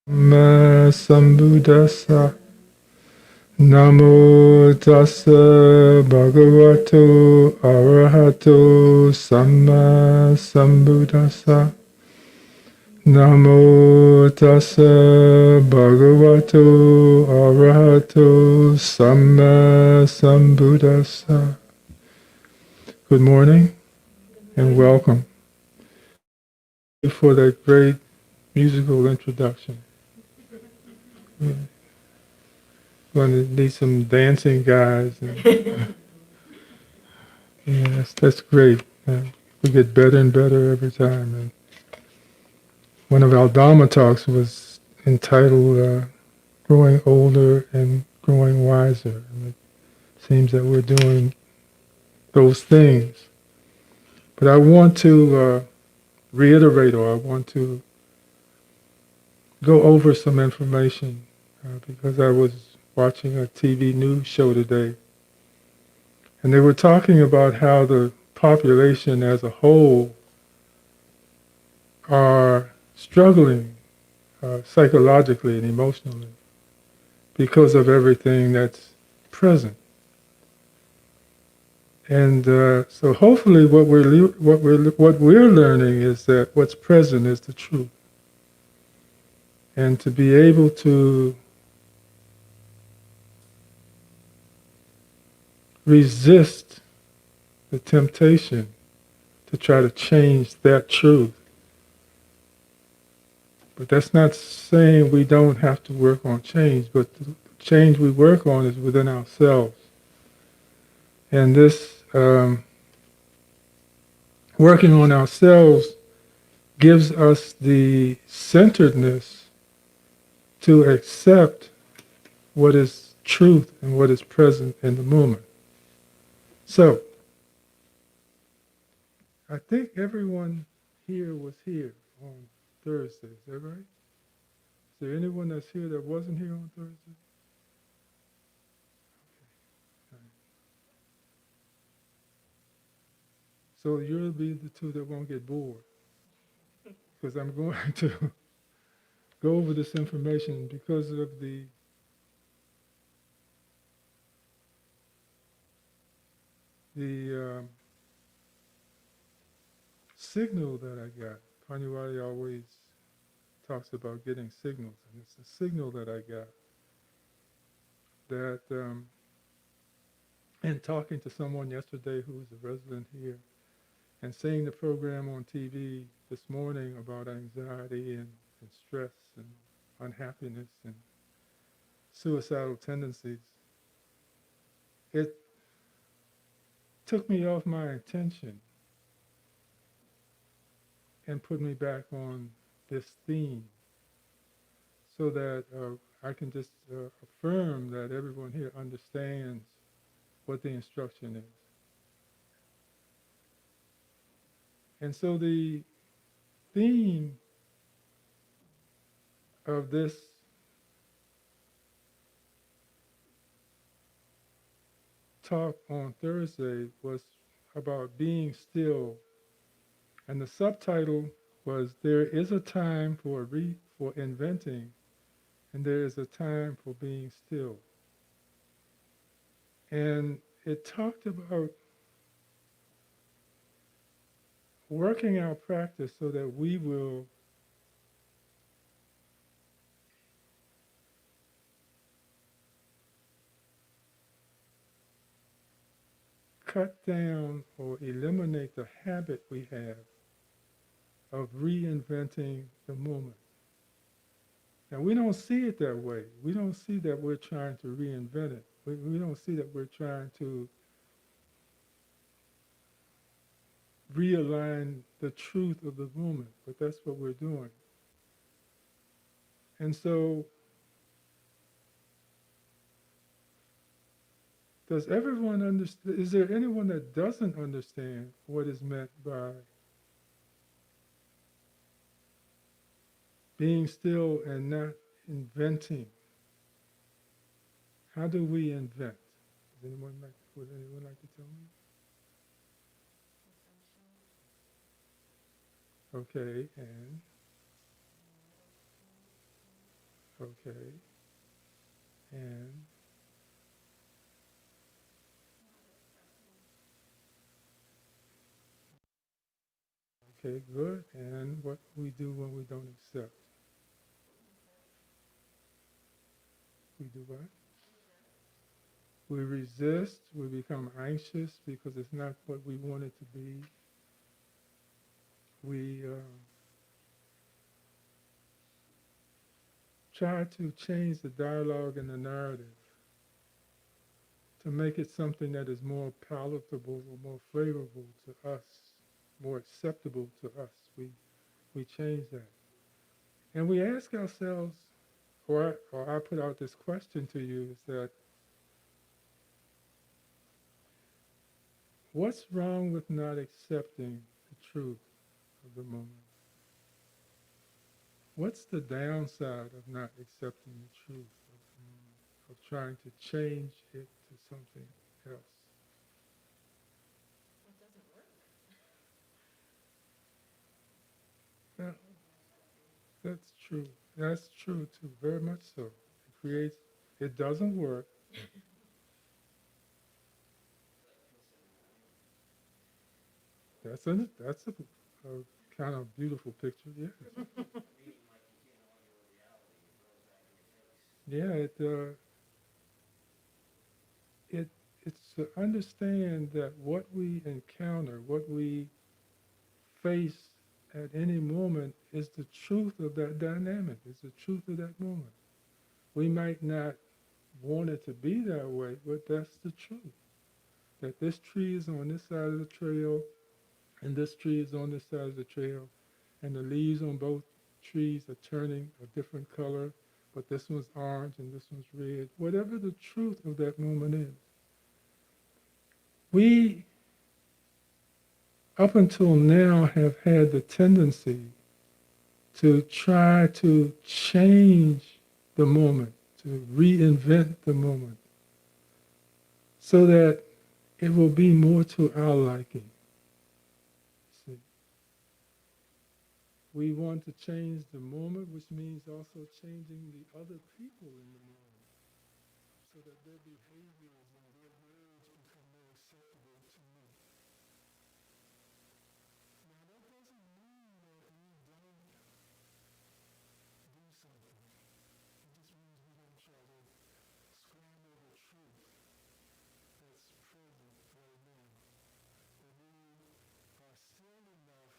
Sama Sambuddhassa. Namo tassa bhagavato arahato sama sambuddhassa. Namo tassa bhagavato arahato sama sambuddhassa. Good morning and welcome. Thank you for that great musical introduction. We're going to need some dancing guys. Yes, that's great. We get better and better every time. And one of our Dharma talks was entitled Growing Older and Growing Wiser. And it seems that we're doing those things. But I want to reiterate, or I want to go over some information because I was watching a TV news show today, and they were talking about how the population as a whole are struggling psychologically and emotionally because of everything that's present. And so hopefully what we're learning is that what's present is the truth. And to be able to resist the temptation to try to change that truth. But that's not saying we don't have to work on change, but the change we work on is within ourselves. And this working on ourselves gives us the centeredness to accept what is truth and what is present in the moment. So, I think everyone here was here on Thursday, is that right? Is there anyone that's here that wasn't here on Thursday? So you'll be the two that won't get bored, because I'm going to go over this information because of the signal that I got. Panyawali always talks about getting signals, and it's a signal that I got that, and talking to someone yesterday who's a resident here, and seeing the program on TV this morning about anxiety and stress and unhappiness and suicidal tendencies, it took me off my intention and put me back on this theme so that I can just affirm that everyone here understands what the instruction is. And so the theme of this talk on Thursday was about being still, and the subtitle was "There is a time for inventing, and there is a time for being still." And it talked about working our practice so that we will cut down or eliminate the habit we have of reinventing the moment. Now, we don't see it that way. We don't see that we're trying to reinvent it. We don't see that we're trying to realign the truth of the moment, but that's what we're doing. And so, does everyone understand? Is there anyone that doesn't understand what is meant by being still and not inventing? How do we invent? Would anyone like to tell me? Okay, and Okay. And okay, good. And what we do when we don't accept? We do what? We resist. We become anxious because it's not what we want it to be. We try to change the dialogue and the narrative to make it something that is more palatable or more favorable to us, more acceptable to us. We change that. And we ask ourselves, or I put out this question to you, is that what's wrong with not accepting the truth of the moment? What's the downside of not accepting the truth of the moment, of trying to change it to something else? That, that's true. That's true too, very much so. It creates, it doesn't work. That's a kind of beautiful picture, yes. Yeah, it it's to understand that what we encounter, what we face at any moment is the truth of that dynamic, is the truth of that moment. We might not want it to be that way, but that's the truth. That this tree is on this side of the trail, and this tree is on this side of the trail, and the leaves on both trees are turning a different color, but this one's orange and this one's red. Whatever the truth of that moment is, we, up until now, have had the tendency to try to change the moment, to reinvent the moment, so that it will be more to our liking. See, we want to change the moment, which means also changing the other people in the moment, so that their behaviors and their words become more acceptable to me. Now, that doesn't mean that we don't do something. It just means we don't try to scramble the truth that's present right now. That we are still enough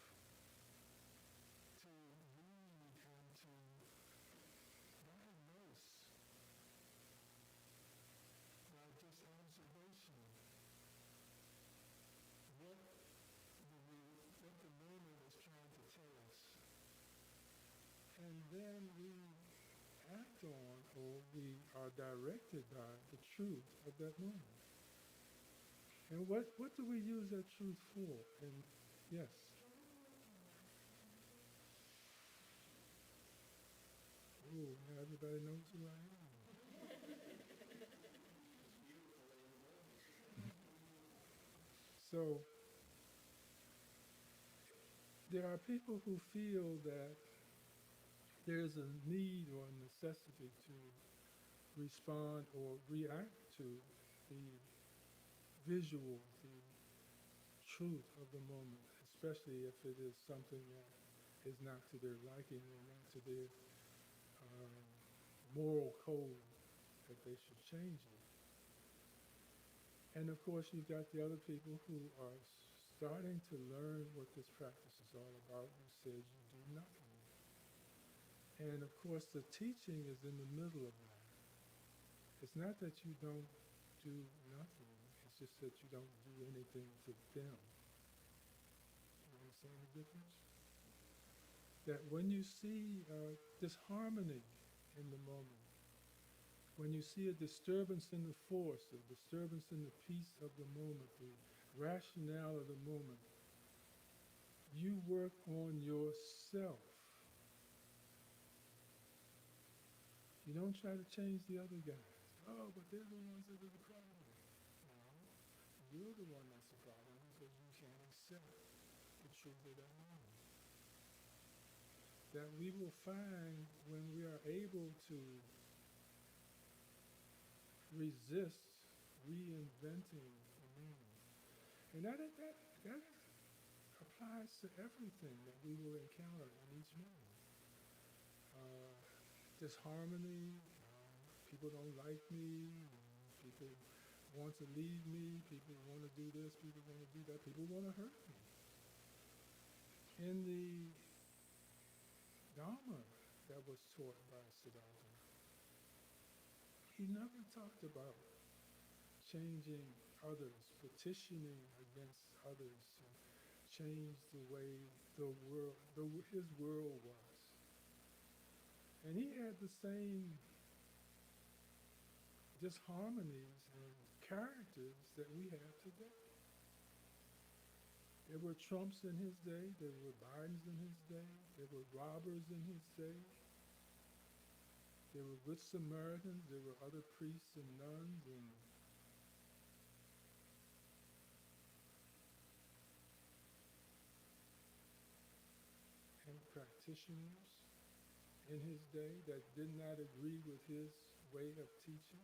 to read and to diagnose by just observation what what the moment is trying to tell us. And then we act on, or we are directed by the truth of that moment. And what do we use that truth for? And yes, ooh, now everybody knows who I am. So there are people who feel that there's a need or a necessity to respond or react to the visual, the truth of the moment, especially if it is something that is not to their liking or not to their moral code that they should change it. And of course, you've got the other people who are starting to learn what this practice is all about, who says you do nothing. And of course, the teaching is in the middle of that. It's not that you don't do nothing, it's just that you don't do anything to them. You understand the difference? That when you see disharmony in the moment, when you see a disturbance in the force, a disturbance in the peace of the moment, the rationale of the moment, you work on yourself. You don't try to change the other guys. Oh, but they're the ones that are the problem. No, you're the one that's the problem because you can't accept the truth of that moment. that we will find when we are able to resist reinventing the meaning. And that applies to everything that we will encounter in each moment. Disharmony, people don't like me, people want to leave me, people want to do this, people want to do that, people want to hurt me. In the Dharma that was taught by Siddhartha, he never talked about changing others, petitioning against others, to change the way his world was. And he had the same disharmonies and characters that we have today. There were Trumps in his day, there were Bidens in his day, there were robbers in his day, there were good Samaritans, there were other priests and nuns and practitioners in his day that did not agree with his way of teaching,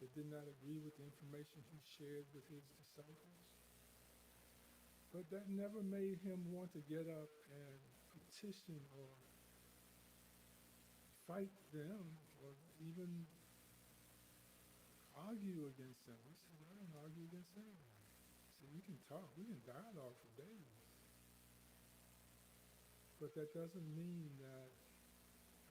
that did not agree with the information he shared with his disciples. But that never made him want to get up and petition or fight them or even argue against them. He said, I don't argue against anybody. He said, we can talk, we can dialogue for days. But that doesn't mean that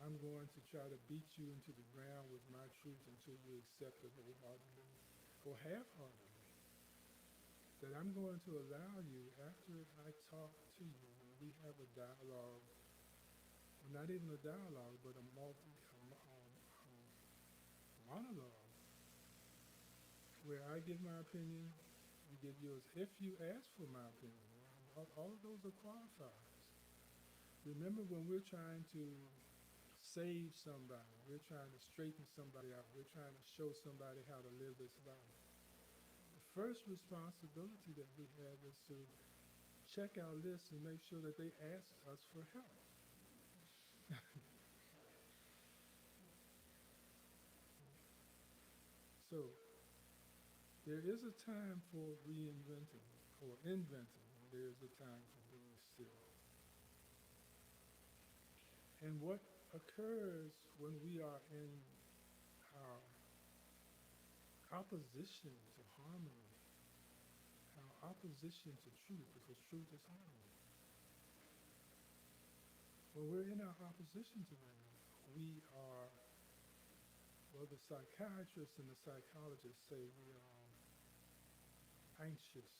I'm going to try to beat you into the ground with my truth until you accept it wholeheartedly or half-heartedly. That I'm going to allow you, after I talk to you, when we have a dialogue, or not even a dialogue, but a monologue, where I give my opinion, you give yours, if you ask for my opinion. All of those are qualifiers. Remember, when we're trying to save somebody, we're trying to straighten somebody out, we're trying to show somebody how to live this life. The first responsibility that we have is to check our list and make sure that they ask us for help. So, there is a time for reinventing or inventing, and there is a time for being still. And what occurs when we are in our opposition to harmony, our opposition to truth, because truth is harmony. When we're in our opposition to that, we are, well, the psychiatrists and the psychologists say we are anxious,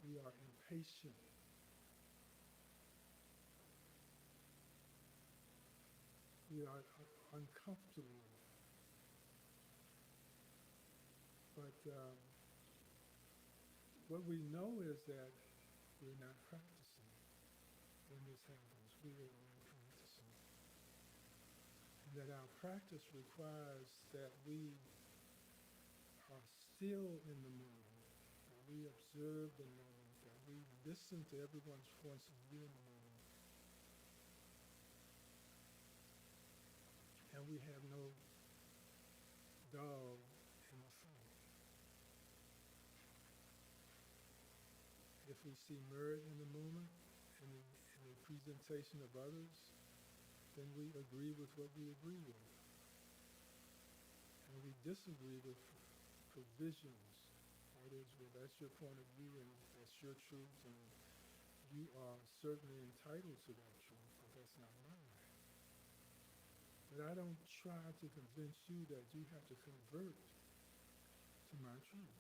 we are impatient, we are uncomfortable. But what we know is that we're not practicing when this happens. We are not practicing. And that our practice requires that we are still in the moment, that we observe the moment, that we listen to everyone's points of view in the moment. And we have no dog in the fight. If we see merit in the moment, in the presentation of others, then we agree with what we agree with. And we disagree with provisions. That is, well, that's your point of view and that's your truth, and you are certainly entitled to that truth, but that's not mine. But I don't try to convince you that you have to convert to my truth.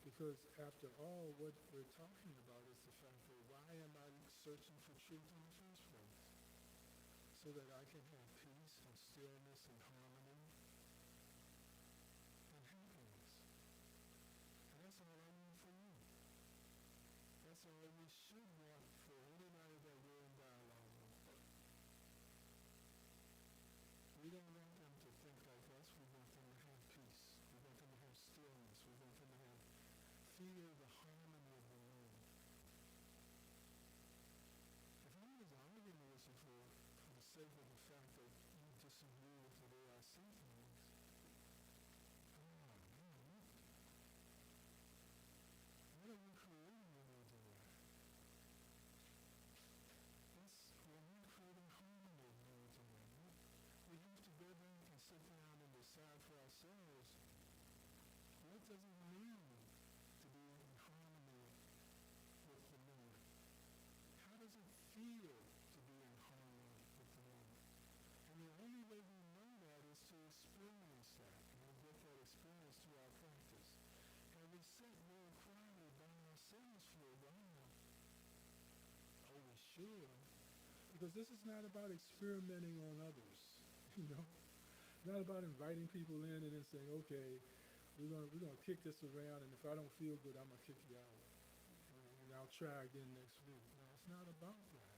Because after all, what we're talking about is the fact that why am I searching for truth in the first place? So that I can have peace and stillness and harmony and happiness. And that's all I want for you. That's all we should want for anybody that we're in dialogue with. We don't want them to think like us. We want them to have peace. We want them to have stillness. We want them to feel the harmony of the world. If disagree with the way I see things, what are we creating when we do that? When we're creating harmony when we do that. We have to go back and sit down and decide for ourselves, what does it mean to be in harmony with the Lord? How does it feel to be in harmony with the Lord? And the only way we know that is to experience that, and we get that experience through our practice. And we sit real quietly by ourselves for a while. Oh, we should. Because this is not about experimenting on others, you know. It's not about inviting people in and then saying, okay, we're gonna kick this around, and if I don't feel good, I'm gonna kick you out, and I'll try again next week. No, it's not about that.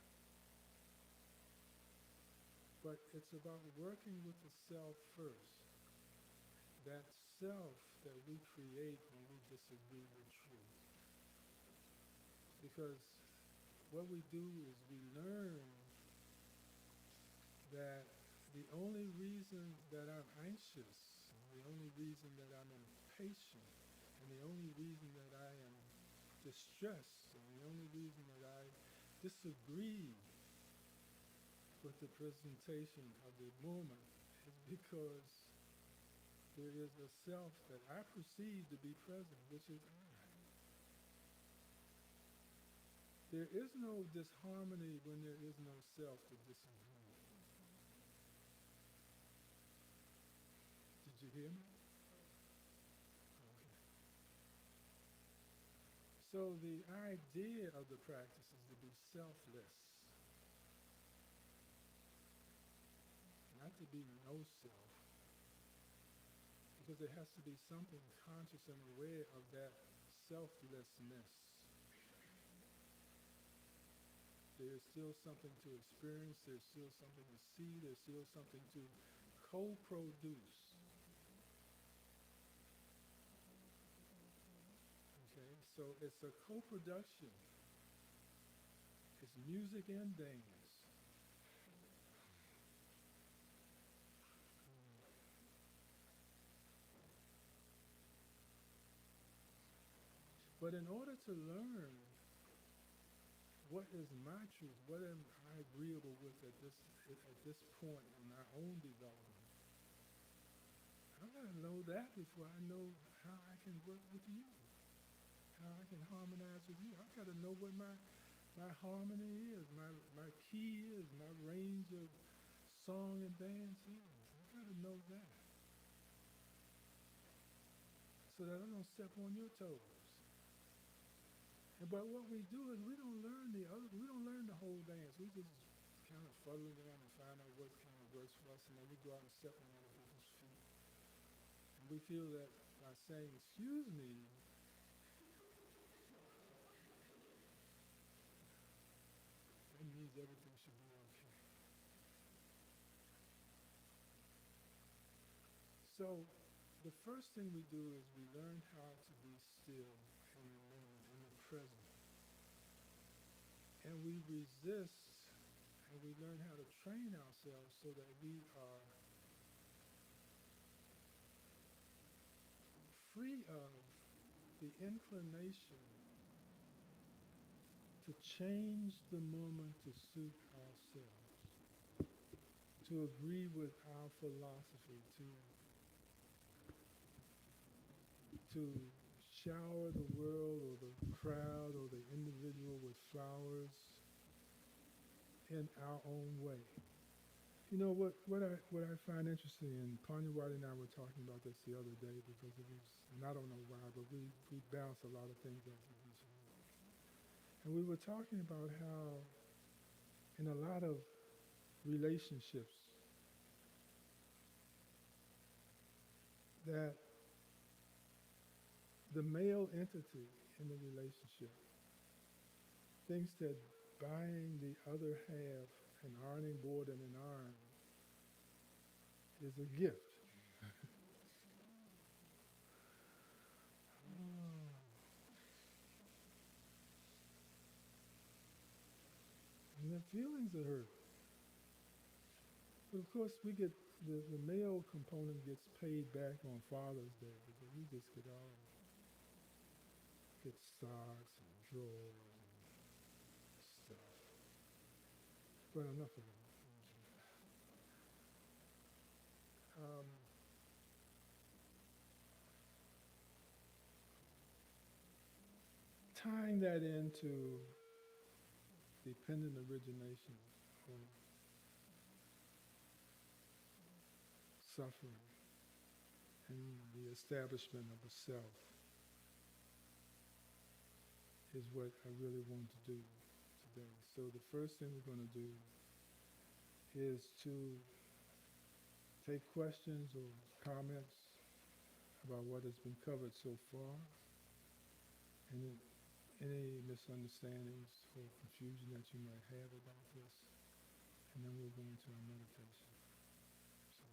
But it's about working with the self first. That self that we create when we disagree with truth. Because what we do is we learn that the only reason that I'm anxious, and the only reason that I'm impatient, and the only reason that I am distressed, and the only reason that I disagree with the presentation of the moment is because there is a self that I perceive to be present, which is I. There is no disharmony when there is no self to disagree. Did you hear me? Okay. So the idea of the practice is to be selfless, not to be no self, because there has to be something conscious and aware of that selflessness. There's still something to experience, there's still something to see, there's still something to co-produce. Okay, so it's a co-production. It's music and dance. But in order to learn what is my truth, what am I agreeable with at this point in my own development, I gotta know that before I know how I can work with you, how I can harmonize with you. I gotta know what my harmony is, my key is, my range of song and dance is. I gotta know that, so that I don't step on your toes. But what we do is we don't learn the whole dance. We just kind of fuddle around and find out what kind of works for us, and then we go out and step on other people's feet. And we feel that by saying, excuse me, that means everything should be okay. So the first thing we do is we learn how to be still in the moment, in the present. And we resist, and we learn how to train ourselves so that we are free of the inclination to change the moment to suit ourselves, to agree with our philosophy, to shower the world or the crowd or the individual with flowers in our own way. You know what I find interesting, and Pannadipa and I were talking about this the other day because it was, and I don't know why, but we bounce a lot of things off of each other. And we were talking about how in a lot of relationships that the male entity in the relationship thinks that buying the other half an ironing board and an iron is a gift. And their feelings are hurt. But of course, we get the male component gets paid back on Father's Day, because we just get all get socks and drawers and stuff. But enough of that. Um, Tying that into dependent origination or suffering and the establishment of a self is what I really want to do today. So the first thing we're going to do is to take questions or comments about what has been covered so far, and any misunderstandings or confusion that you might have about this, and then we'll go into our meditation. So,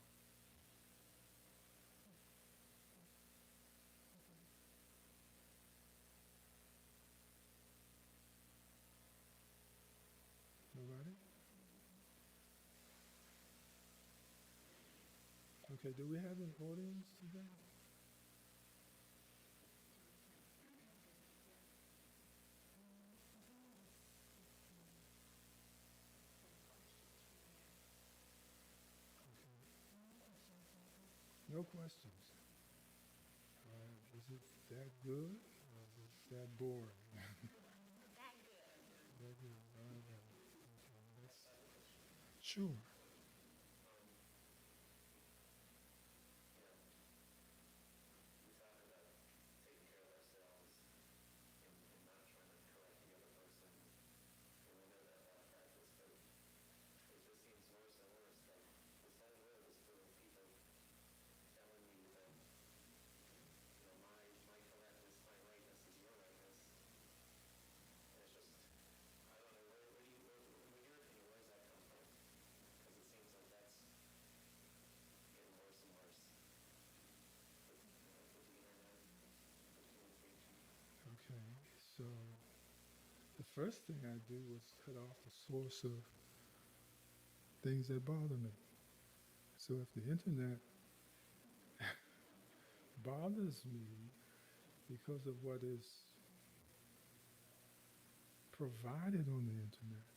nobody? Okay, do we have an audience today? No questions. Is it that good or is it that boring? That good. All right. Okay. Sure. Okay. So the first thing I do was cut off the source of things that bother me. So if the internet bothers me because of what is provided on the internet,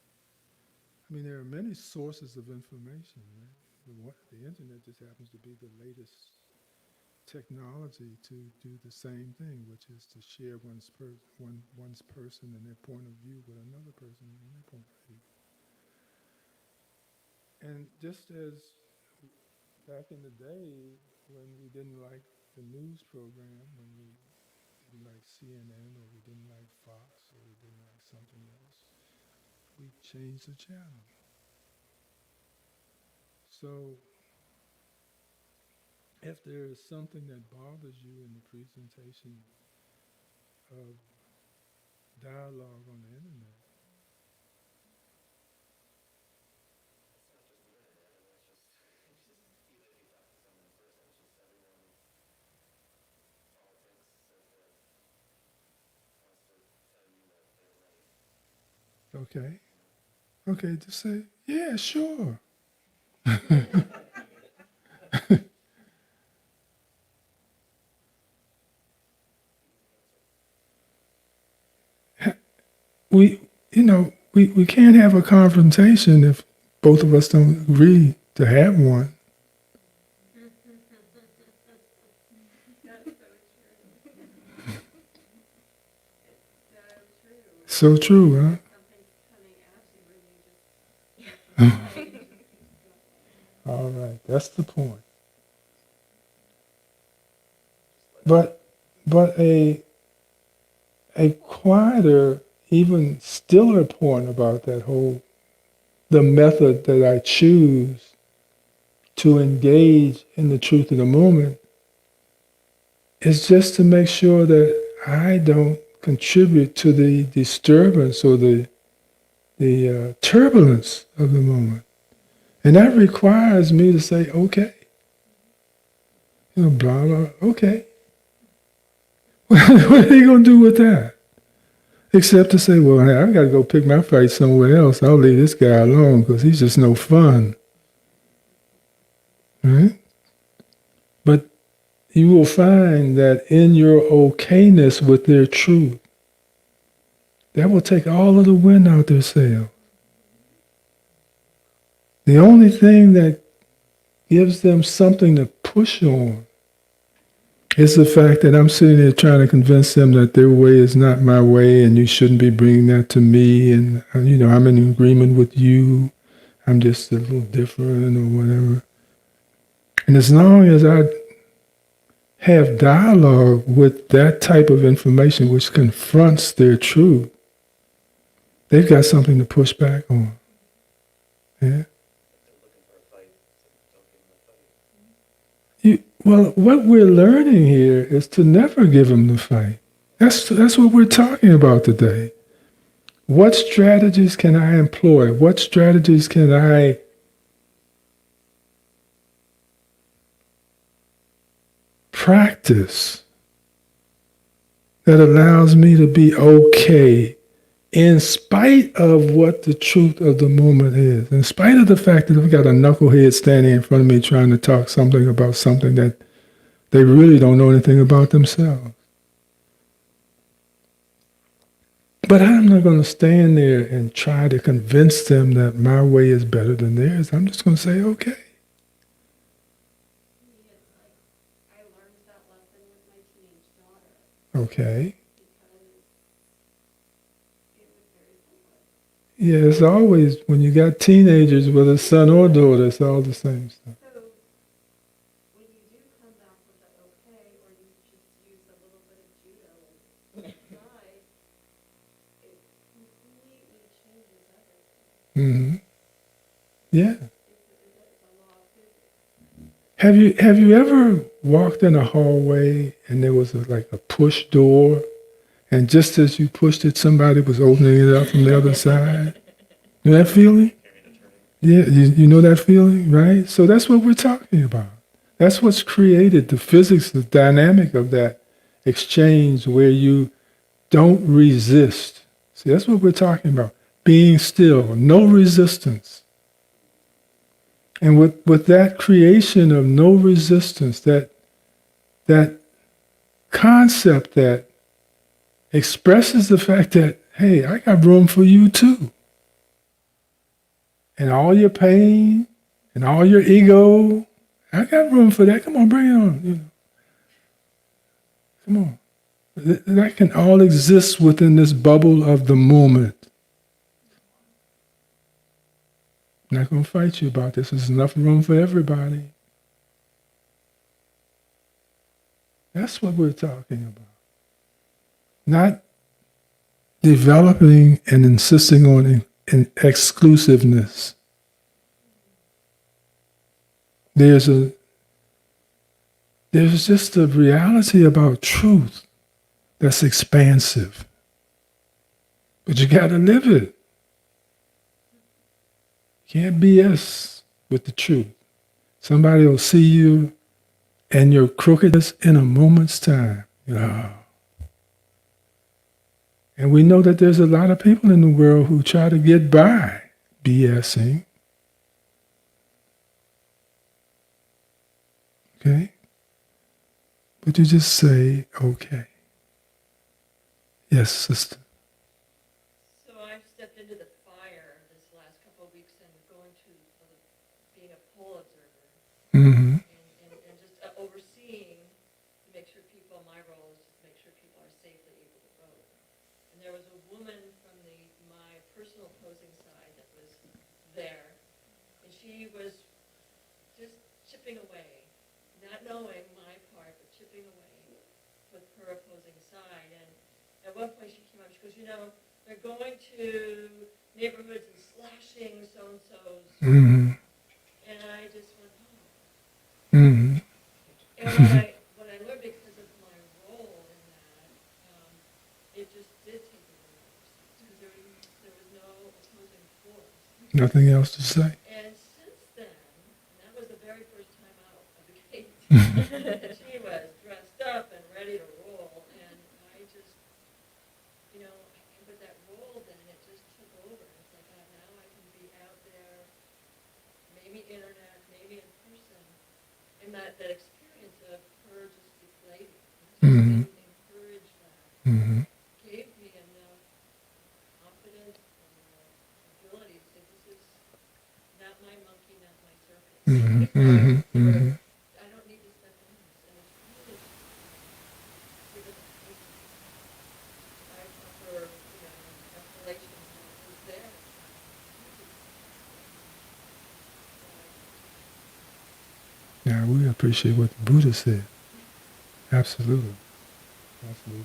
I mean, there are many sources of information, right? The internet just happens to be the latest technology to do the same thing, which is to share one's person and their point of view with another person and their point of view. And just as back in the day when we didn't like the news program, when we didn't like CNN or we didn't like Fox or we didn't like something else, we changed the channel. So if there is something that bothers you in the presentation of dialogue on the internet, okay, just say, yeah, sure. we can't have a confrontation if both of us don't agree to have one. So true, huh? All right, that's the point. But a quieter, even stiller point about the method that I choose to engage in the truth of the moment is just to make sure that I don't contribute to the disturbance or the turbulence of the moment. And that requires me to say, okay, blah, blah, okay. What are you going to do with that? Except to say, well, hey, I've got to go pick my fight somewhere else. I'll leave this guy alone because he's just no fun. right? But you will find that in your okayness with their truth, that will take all of the wind out their sails. The only thing that gives them something to push on is the fact that I'm sitting there trying to convince them that their way is not my way and you shouldn't be bringing that to me, and I'm in agreement with you. I'm just a little different or whatever. And as long as I have dialogue with that type of information which confronts their truth, they've got something to push back on. Yeah. Well, what we're learning here is to never give them the fight. That's what we're talking about today. What strategies can I employ? What strategies can I practice that allows me to be okay in spite of what the truth of the moment is, in spite of the fact that I've got a knucklehead standing in front of me trying to talk something about something that they really don't know anything about themselves. But I'm not going to stand there and try to convince them that my way is better than theirs. I'm just going to say, okay. I learned that lesson with my teenage daughter. Okay. Because it was very simple. Yeah, it's always, when you got teenagers, whether son or daughter, it's all the same stuff. So when you do come back with the okay, or you just use a little bit of judo inside, it completely changes everything. Mm-hmm. Yeah. It's a law of physics. Have you ever walked in a hallway and there was like a push door, and just as you pushed it, somebody was opening it up from the other side? You know that feeling? Yeah, you know that feeling, right? So that's what we're talking about. That's what's created the physics, the dynamic of that exchange where you don't resist. See, that's what we're talking about. Being still, no resistance. And with that creation of no resistance, that concept that expresses the fact that, hey, I got room for you too. And all your pain and all your ego, I got room for that. Come on, bring it on. Come on. That can all exist within this bubble of the moment. I'm not going to fight you about this. There's enough room for everybody. That's what we're talking about. Not developing and insisting on exclusiveness. There's just a reality about truth that's expansive. But you got to live it. Can't BS with the truth. Somebody will see you and your crookedness in a moment's time. Oh. And we know that there's a lot of people in the world who try to get by BSing. Okay? But you just say, okay. Yes, sister. So I've stepped into the fire this last couple of weeks and going to being a poll observer. Mm-hmm. And just overseeing to make sure people, my role is just to make sure people are safely able to vote. And there was a woman from my personal opposing side that was there, and she was just chipping away, not knowing my part, but chipping away with her opposing side. And at one point she came up, she goes, they're going to neighborhoods and slashing so-and-so's. Mm-hmm. And I just went, oh. Mm-hmm. And what I learned because of my role in that, it just did take me because there was no opposing force. Nothing else to say. And since then, and that was the very first time out of the gate, she was dressed up and ready to roll, and I just, with that role then, it just took over. It's like, now I can be out there, maybe internet, maybe in person, that experience of her just deflating, Mm-hmm. just being encouraged that, Mm-hmm. gave me enough confidence and ability to say, this is not my monkey, not my circus. Mm-hmm. Mm-hmm. Mm-hmm. I don't need to step in this. And it's really given I offer, escalation is there. Yeah, we appreciate what the Buddha said. Absolutely. Absolutely.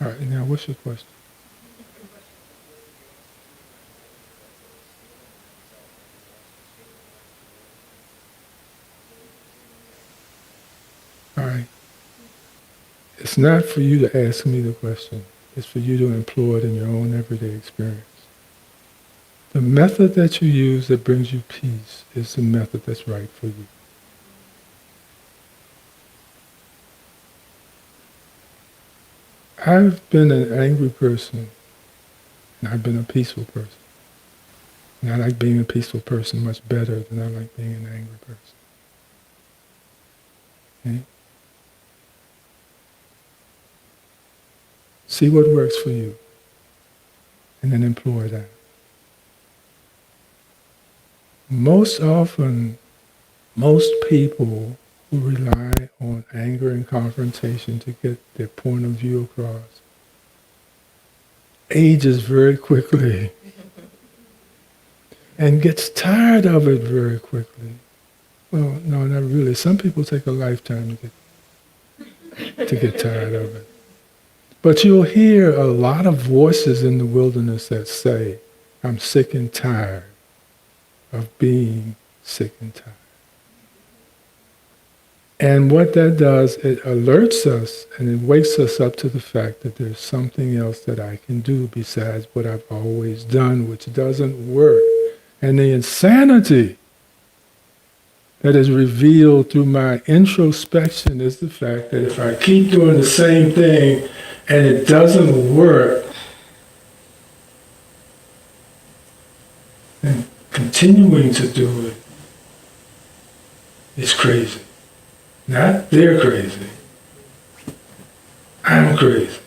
All right, now what's your question? All right. It's not for you to ask me the question. It's for you to employ it in your own everyday experience. The method that you use that brings you peace is the method that's right for you. I've been an angry person, and I've been a peaceful person. And I like being a peaceful person much better than I like being an angry person. Okay? See what works for you, and then employ that. Most often, most people who rely on anger and confrontation to get their point of view across ages very quickly and gets tired of it very quickly. Well, no, not really. Some people take a lifetime to get tired of it. But you'll hear a lot of voices in the wilderness that say, I'm sick and tired of being sick and tired. And what that does, it alerts us and it wakes us up to the fact that there's something else that I can do besides what I've always done, which doesn't work. And the insanity that is revealed through my introspection is the fact that if I keep doing the same thing and it doesn't work, then continuing to do it is crazy. Not they're crazy. I'm crazy.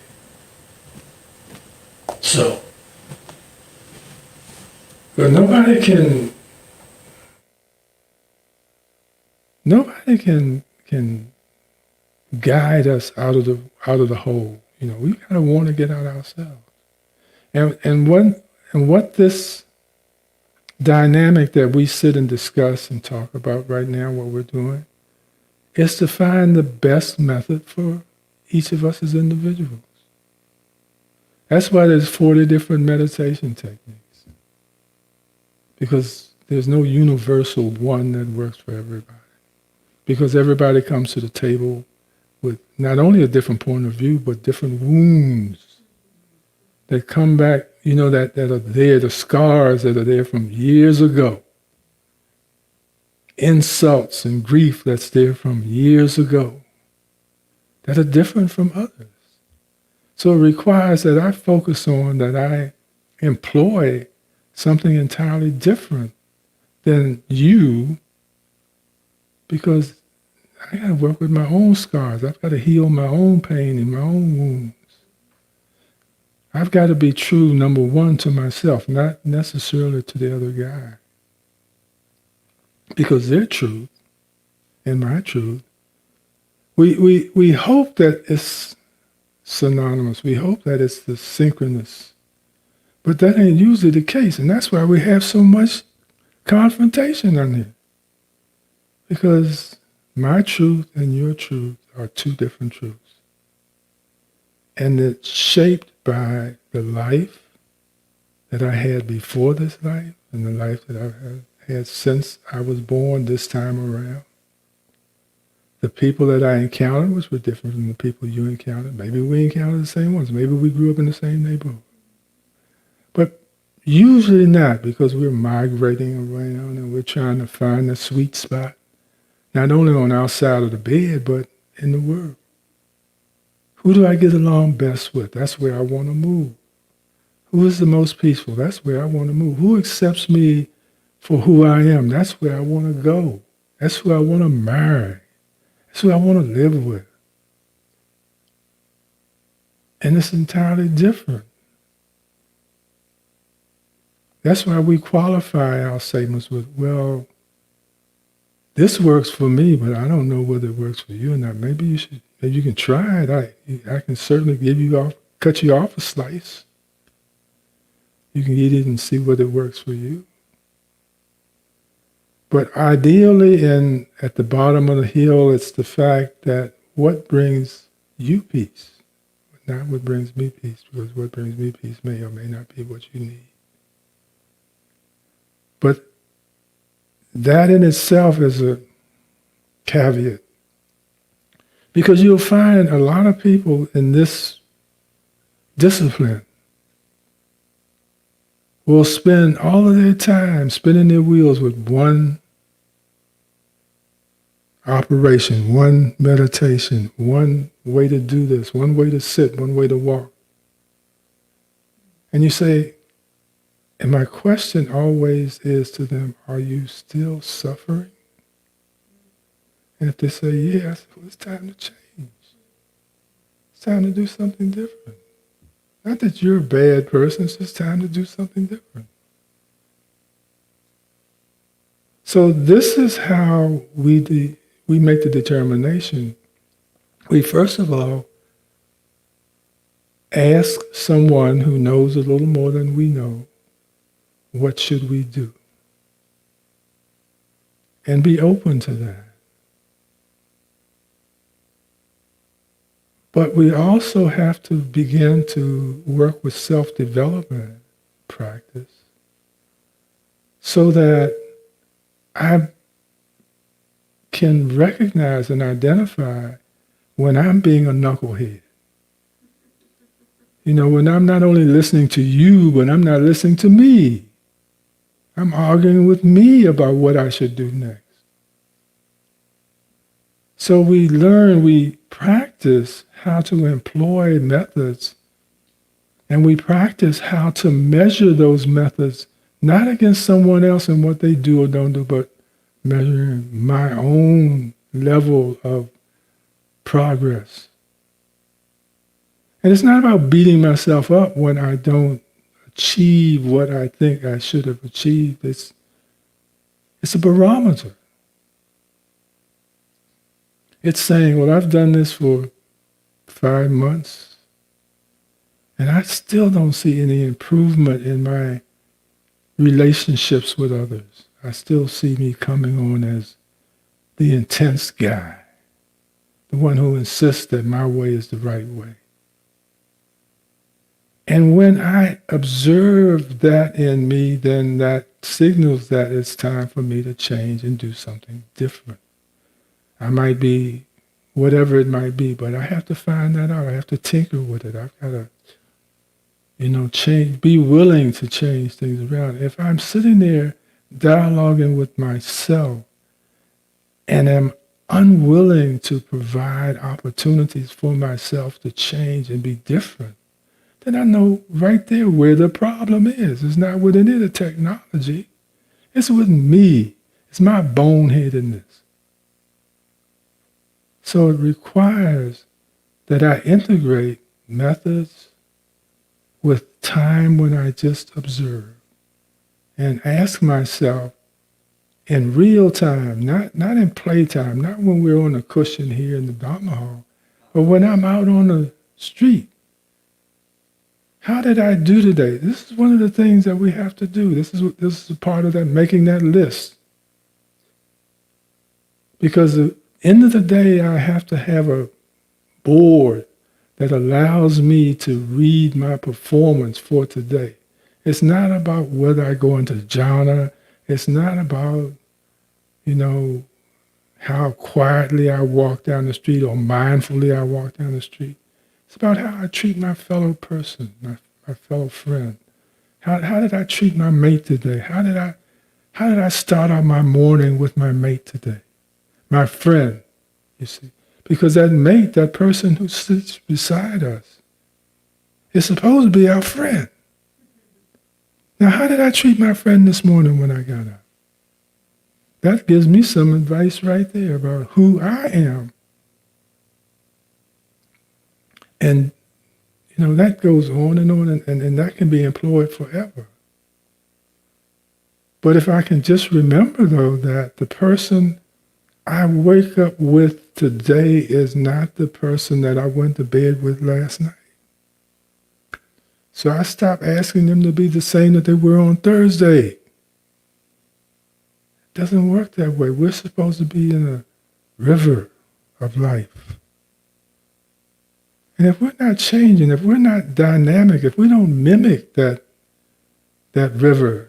So, but nobody can guide us out of the hole. We gotta want to get out ourselves. And what this dynamic that we sit and discuss and talk about right now, what we're doing, is to find the best method for each of us as individuals. That's why there's 40 different meditation techniques. Because there's no universal one that works for everybody. Because everybody comes to the table with not only a different point of view, but different wounds that come back, that are there, the scars that are there from years ago. Insults and grief that's there from years ago that are different from others. So it requires that I focus on, that I employ something entirely different than you, because I got to work with my own scars. I've got to heal my own pain and my own wounds. I've got to be true, number one, to myself, not necessarily to the other guy. Because their truth and my truth, we hope that it's synonymous. We hope that it's the synchronous. But that ain't usually the case. And that's why we have so much confrontation on here. Because my truth and your truth are two different truths. And it's shaped by the life that I had before this life and the life that I've had since I was born this time around. The people that I encountered, which were different from the people you encountered. Maybe we encountered the same ones. Maybe we grew up in the same neighborhood. But usually not, because we're migrating around and we're trying to find a sweet spot, not only on our side of the bed, but in the world. Who do I get along best with? That's where I want to move. Who is the most peaceful? That's where I want to move. Who accepts me for who I am? That's where I want to go. That's who I want to marry. That's who I want to live with. And it's entirely different. That's why we qualify our statements with, well, this works for me, but I don't know whether it works for you or not. Maybe you can try it. I can certainly cut you off a slice. You can eat it and see whether it works for you. But ideally, and at the bottom of the hill, it's the fact that what brings you peace, not what brings me peace, because what brings me peace may or may not be what you need. But that in itself is a caveat. Because you'll find a lot of people in this discipline will spend all of their time spinning their wheels with one operation, one meditation, one way to do this, one way to sit, one way to walk. And you say, and my question always is to them, are you still suffering? And if they say yes, well, it's time to change. It's time to do something different. Not that you're a bad person, it's just time to do something different. So this is how we make the determination. We first of all ask someone who knows a little more than we know, what should we do? And be open to that. But we also have to begin to work with self-development practice so that I can recognize and identify when I'm being a knucklehead. You know, when I'm not only listening to you, but I'm not listening to me. I'm arguing with me about what I should do next. So we practice how to employ methods, and we practice how to measure those methods, not against someone else and what they do or don't do, but measuring my own level of progress. And it's not about beating myself up when I don't achieve what I think I should have achieved. It's a barometer. It's saying, well, I've done this for 5 months, and I still don't see any improvement in my relationships with others. I still see me coming on as the intense guy, the one who insists that my way is the right way. And when I observe that in me, then that signals that it's time for me to change and do something different. I might be whatever it might be, but I have to find that out. I have to tinker with it. I've got to, change, be willing to change things around. If I'm sitting there dialoguing with myself and am unwilling to provide opportunities for myself to change and be different, then I know right there where the problem is. It's not with any of the technology. It's with me. It's my boneheadedness. So it requires that I integrate methods with time when I just observe and ask myself in real time, not in playtime, not when we're on a cushion here in the Dharma hall, but when I'm out on the street. How did I do today? This is one of the things that we have to do. This is a part of that, making that list. Because at the end of the day, I have to have a board that allows me to read my performance for today. It's not about whether I go into jhana. It's not about, how quietly I walk down the street or mindfully I walk down the street. It's about how I treat my fellow person, my fellow friend. How did I treat my mate today? How did I start out my morning with my mate today? My friend, you see. Because that mate, that person who sits beside us, is supposed to be our friend. Now, how did I treat my friend this morning when I got up? That gives me some advice right there about who I am. And, that goes on, and that can be employed forever. But if I can just remember, though, that the person I wake up with today is not the person that I went to bed with last night. So I stop asking them to be the same that they were on Thursday. It doesn't work that way. We're supposed to be in a river of life. And if we're not changing, if we're not dynamic, if we don't mimic that river,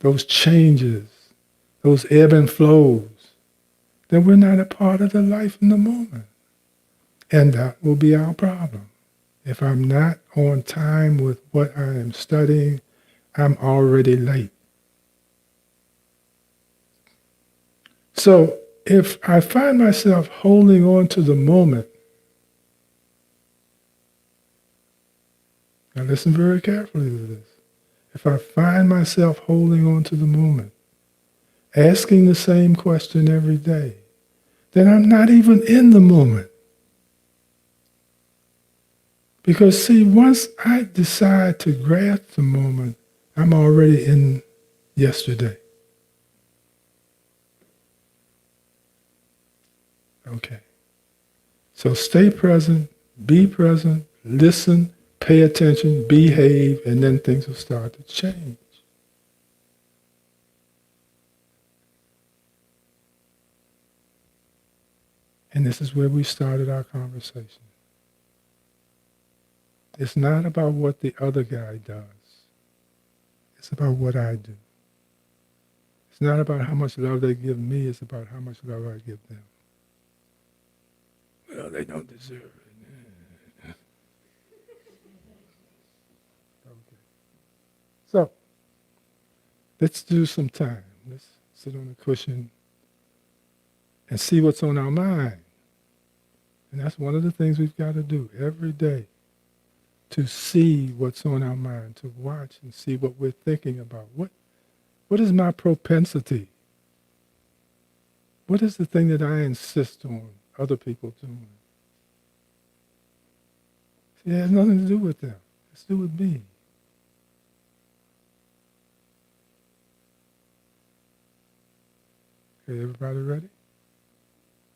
those changes, those ebb and flows, then we're not a part of the life in the moment. And that will be our problem. If I'm not on time with what I am studying, I'm already late. So if I find myself holding on to the moment, now listen very carefully to this. If I find myself holding on to the moment, asking the same question every day, then I'm not even in the moment. Because see, once I decide to grasp the moment, I'm already in yesterday. Okay. So stay present, be present, listen, pay attention, behave, and then things will start to change. And this is where we started our conversation. It's not about what the other guy does. It's about what I do. It's not about how much love they give me. It's about how much love I give them. Well, they don't deserve it. Okay. So, let's do some time. Let's sit on a cushion and see what's on our mind. And that's one of the things we've got to do every day, to see what's on our mind, to watch and see what we're thinking about. What is my propensity? What is the thing that I insist on other people doing? See, it has nothing to do with them. It's to do with me. Okay, everybody ready?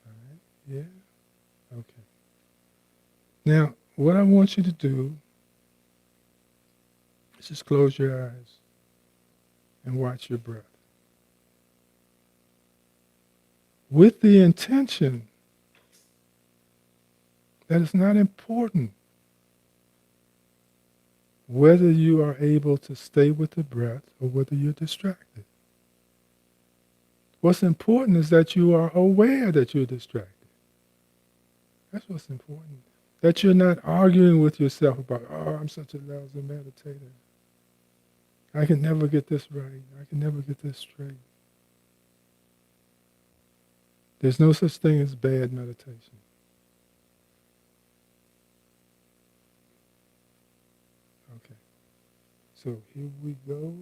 All right, yeah? Okay. Now, what I want you to do is just close your eyes and watch your breath. With the intention that it's not important whether you are able to stay with the breath or whether you're distracted. What's important is that you are aware that you're distracted. That's what's important. That you're not arguing with yourself about, oh, I'm such a lousy meditator. I can never get this right. I can never get this straight. There's no such thing as bad meditation. Okay. So here we go.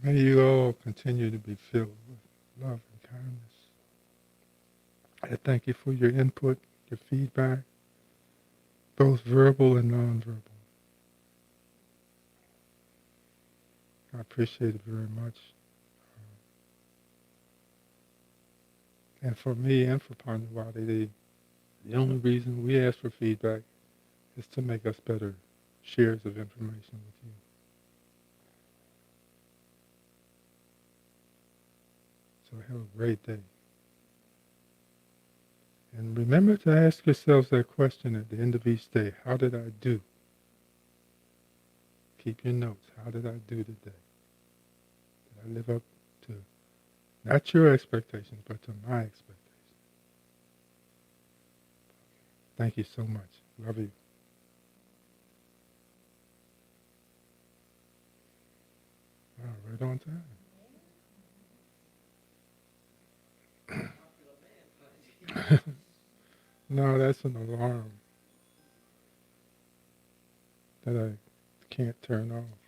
May you all continue to be filled with love and kindness. I thank you for your input, your feedback, both verbal and nonverbal. I appreciate it very much. And for me and for Pannadipa, the only reason we ask for feedback is to make us better shares of information with you. So have a great day. And remember to ask yourselves that question at the end of each day. How did I do? Keep your notes. How did I do today? Did I live up to not your expectations, but to my expectations? Thank you so much. Love you. Right on time. No, that's an alarm that I can't turn off.